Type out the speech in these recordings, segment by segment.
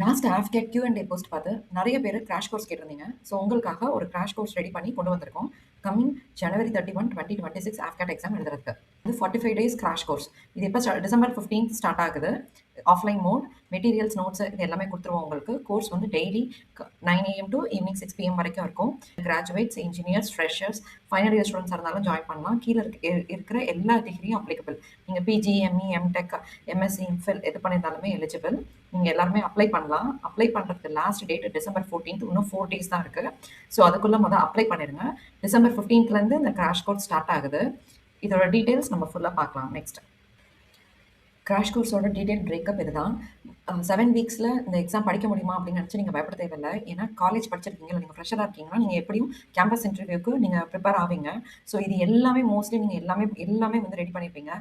Last after Q&A post பார்த்து நிறைய பேர் கிராஷ் கோர்ஸ் கேட்டிருந்தீங்க. ஸோ உங்களுக்காக ஒரு கிராஷ் கோர்ஸ் ரெடி பண்ணி கொண்டு வந்திருக்கோம். கம்மிங் January 31, 2026 ஆஃப்கேட் எக்ஸாம் எழுதுறதுக்கு. இது 45 டேஸ் கிராஷ் கோர்ஸ். இது எப்போ டிசம்பர் 15 ஸ்டார்ட் ஆகுது. ஆஃப்லைன் மோட், மெட்டீரியல்ஸ், நோட்ஸ் இது எல்லாமே கொடுத்துருவோம் உங்களுக்கு. கோர்ஸ் வந்து daily 9 AM to evening 6 PM வரைக்கும் இருக்கும். Graduates, engineers, freshers, final year ஸ்டூடெண்ட்ஸாக இருந்தாலும் ஜாயின் பண்ணலாம். கீழே இருக்கிற எல்லா டிகிரியும் அப்ளிகபிள். நீங்கள் PG, ME, MTech, MSc, MPhil எது பண்ணியிருந்தாலுமே எலிஜிபிள். நீங்கள் எல்லாருமே அப்ளை பண்ணலாம். அப்ளை பண்ணுறதுக்கு லாஸ்ட் டேட் டிசம்பர் 14th. இன்னும் 4 days தான் இருக்குது. ஸோ அதுக்குள்ளே அப்ளை பண்ணிடுங்க. டிசம்பர் 15th இந்த கிராஷ் கோர்ஸ் ஸ்டார்ட் ஆகுது. இதோட டீட்டெயில்ஸ் நம்ம ஃபுல்லாக பார்க்கலாம். நெக்ஸ்ட் கிராஷ் கோர்ஸோட டீடைல் பிரேக்கப் இதுதான். 7 வீக்ஸில் இந்த எக்ஸாம் படிக்க முடியுமா அப்படின்னு நினச்சி நீங்கள் பயப்பட தேவையில்லை. ஏன்னா காலேஜ் படிச்சிருக்கீங்க, இல்லை நீங்கள் ஃப்ரெஷராக இருக்கீங்கன்னா நீங்கள் எப்படியும் கேம்பஸ் இன்டர்வியூக்கு நீங்கள் ப்ரிப்பேர் ஆவீங்க. ஸோ இது எல்லாமே மோஸ்ட்லி நீங்கள் எல்லாமே ரெடி பண்ணியிருப்பீங்க.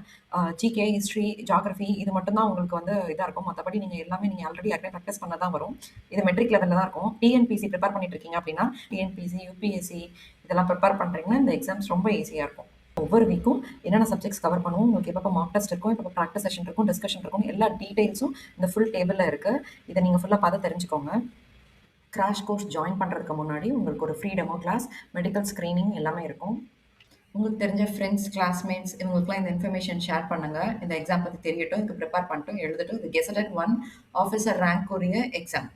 ஜிகே, ஹிஸ்ட்ரி, ஜாகிரஃபி இது மட்டும்தான் உங்களுக்கு இதாக இருக்கும். மற்றபடி நீங்கள் ஆல்ரெடி யாருமே ப்ராக்டிஸ் பண்ண தான் வரும். இது மெட்ரிக் லெவலில் தான் இருக்கும். டிஎன்பிசி ப்ரிப்பேர் பண்ணிட்டு இருக்கீங்க அப்படின்னா டிஎன்பிசி, யூபிஎஸ்சி இதெல்லாம் ப்ரிப்பேர் பண்ணுறீங்கன்னா இந்த எக்ஸாம்ஸ் ரொம்ப ஈஸியாக இருக்கும். ஒவ்வொரு வீக்கும் என்னென்ன சப்ஜெக்ட்ஸ் கவர் பண்ணுவோம், உங்களுக்கு எப்போ மார்க் டெஸ்ட் இருக்கும், எப்போ ப்ராக்டிஸ் செஷன் இருக்கும், டிஸ்கஷன் இருக்கும், எல்லா டீட்டெயில்ஸும் இந்த ஃபுல் டேபிளில் இருக்குது. இதை நீங்கள் ஃபுல்லாக பார்த்து தெரிஞ்சுக்கோங்க. கிராஷ் கோர்ஸ் ஜாயின் பண்ணுறதுக்கு முன்னாடி உங்களுக்கு ஒரு free demo class, medical screening எல்லாமே இருக்கும். உங்களுக்கு தெரிஞ்ச ஃப்ரெண்ட்ஸ், கிளாஸ்மேட்ஸ் இவங்களுக்குலாம் இந்த இன்ஃபர்மேஷன் ஷேர் பண்ணுங்கள். இந்த எக்ஸாம் பற்றி தெரியட்டும், இதுக்கு ப்ரிப்பேர் பண்ணிட்டு எழுதட்டும். இது கெசட்டட் 1 ஆஃபீஸர் ரேங்க் உரிய எக்ஸாம்.